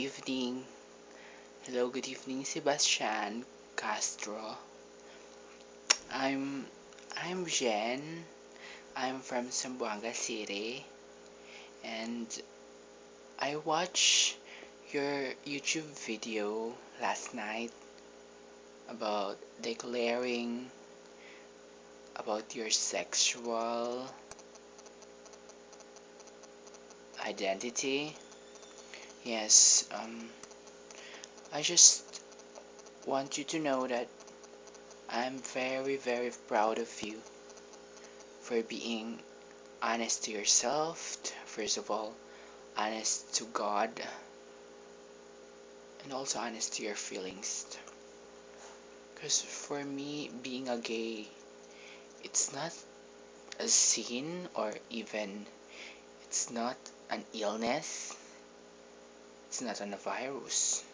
evening. Hello, good evening, Sebastian Castro. I'm I'm Jen. I'm from Zamboanga City, and I watched your YouTube video last night about declaring about your sexual identity. Yes, I just want you to know that I'm very, very proud of you for being honest to yourself, first of all, honest to God, and also honest to your feelings. Because for me, being a gay, it's not a sin, or even it's not an illness, it's not a virus.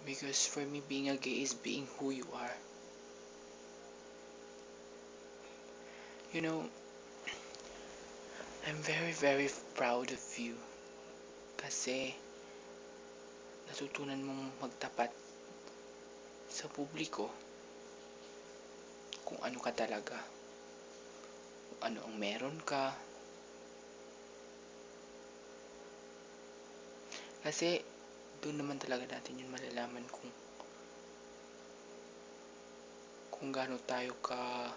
Because for me, being a gay is being who you are. You know, I'm very, very proud of you kasi natutunan mong magtapat sa publiko kung ano ka talaga, kung ano ang meron ka. Kasi doon naman talaga natin yun malalaman kung gaano tayo ka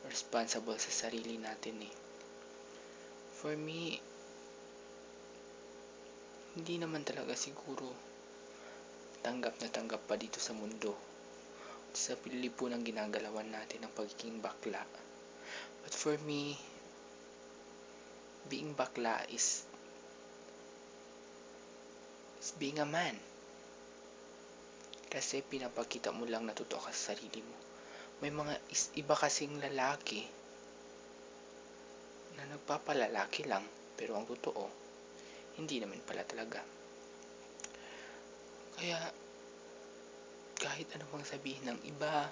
responsible sa sarili natin eh. For me, hindi naman talaga siguro tanggap na tanggap pa dito sa mundo sa pilipunang ginagalawan natin ng pagiging bakla. But for me, being bakla is being a man. Kasi pinapakita mo lang na totoo ka sa sarili mo. May mga iba kasing lalaki na nagpapalalaki lang, pero ang totoo, hindi naman pala talaga. Kaya, kahit ano pang sabihin ng iba,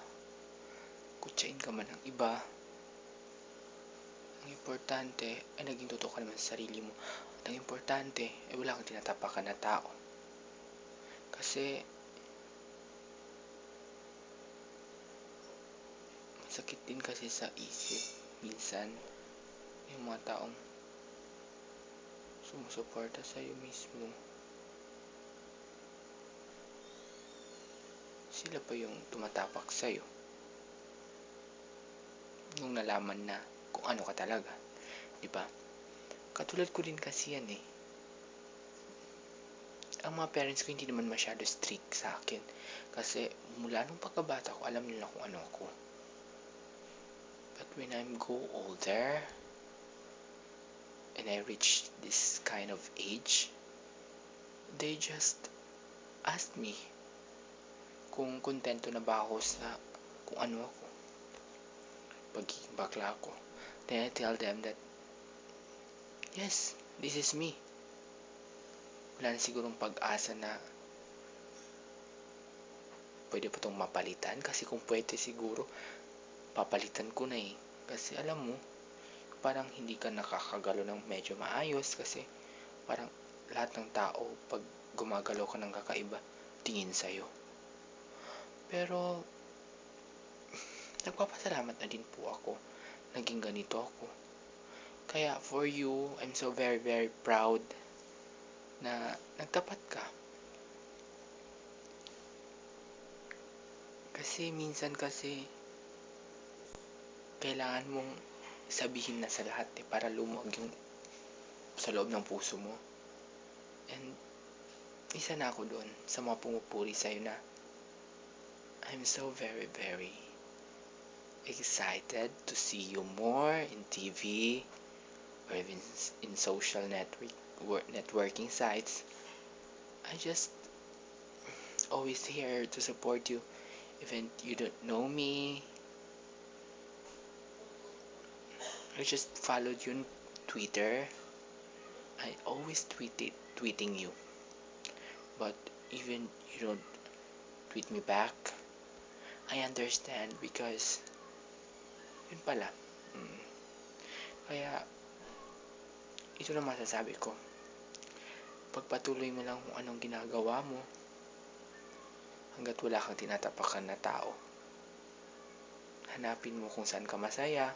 kutsain ka man ng iba, ang importante ay naging totoo ka naman sa sarili mo. At ang importante ay wala kang tinatapakan na tao. Kasi, masakit din kasi sa isip minsan yung mga taong sumusuporta sa'yo mismo, sila pa yung tumatapak sa'yo nung nalaman na kung ano ka talaga, di ba? Katulad ko din kasi yan eh. Ang mga parents ko hindi naman masyado strict sa akin kasi mula nung pagkabata ko alam nila kung ano ako. But when I go older and I reach this kind of age, they just ask me kung kontento na ba ako sa kung ano ako, pagiging bakla ako. Then I tell them that yes, this is me. Wala na sigurong pag-asa na pwede pa itong mapalitan, kasi kung pwede siguro papalitan ko na eh. Kasi alam mo, parang hindi ka nakakagalo ng medyo maayos kasi parang lahat ng tao pag gumagalaw ka ng kakaiba tingin sa'yo. Pero nagpapasalamat na din po ako naging ganito ako. Kaya for you, I'm so very, very proud na nagtapat ka. Kasi minsan kasi kailangan mong sabihin na sa lahat eh, para lumuwag yung sa loob ng puso mo. And isa na ako doon sa mga pumupuri sa'yo na I'm so very, very excited to see you more in TV or even in social networking sites. I just always here to support you. Even you don't know me, I just followed you on Twitter. I always tweeting you. But even you don't tweet me back, I understand because yun pala. Kaya ito na masasabi ko. pagpatuloy mo lang kung anong ginagawa mo hanggat wala kang tinatapakan na tao. Hanapin mo kung saan ka masaya.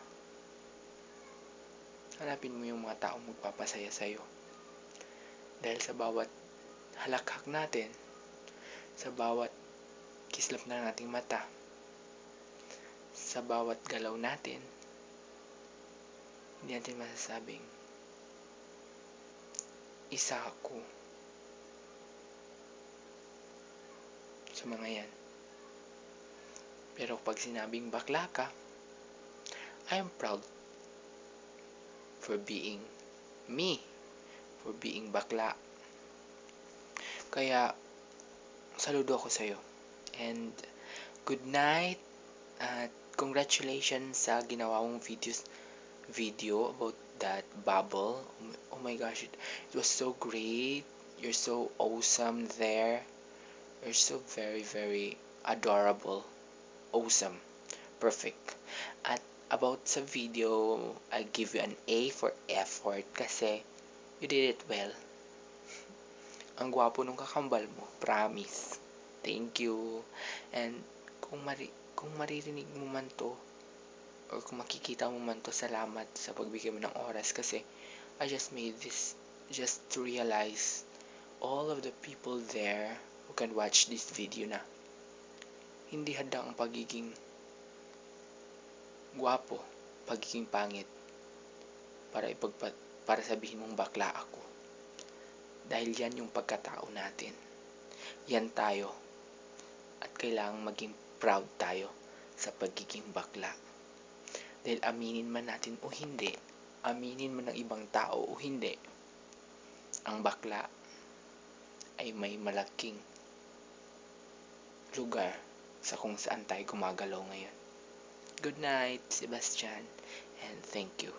Hanapin mo yung mga taong magpapasaya sa'yo. Dahil sa bawat halakhak natin, sa bawat kislap ng ating mata, sa bawat galaw natin, hindi natin masasabing, isa ako sa mga yan. Pero pag sinabing bakla ka, I am proud for being me, for being bakla. Kaya, saludo ako sa'yo. And, good night. At congratulations sa ginawa mong video about that bubble. Oh my gosh, it was so great. You're so awesome there. You're so very, very adorable. Awesome. Perfect. At about sa video, I give you an A for effort kasi you did it well. Ang gwapo nung kakambal mo. Promise. Thank you. And kung maririnig mo man to, or kung makikita mo man to, salamat sa pagbigay mo ng oras kasi I just made this just to realize all of the people there who can watch this video na hindi hadang ang pagiging gwapo, pagiging pangit para sabihin mong bakla ako. Dahil yan yung pagkatao natin. Yan tayo. At kailangang maging proud tayo sa pagiging bakla. Dahil aminin man natin o hindi, aminin man ng ibang tao o hindi, ang bakla ay may malaking lugar sa kung saan tayo gumagalaw ngayon. Good night, Sebastian, and thank you.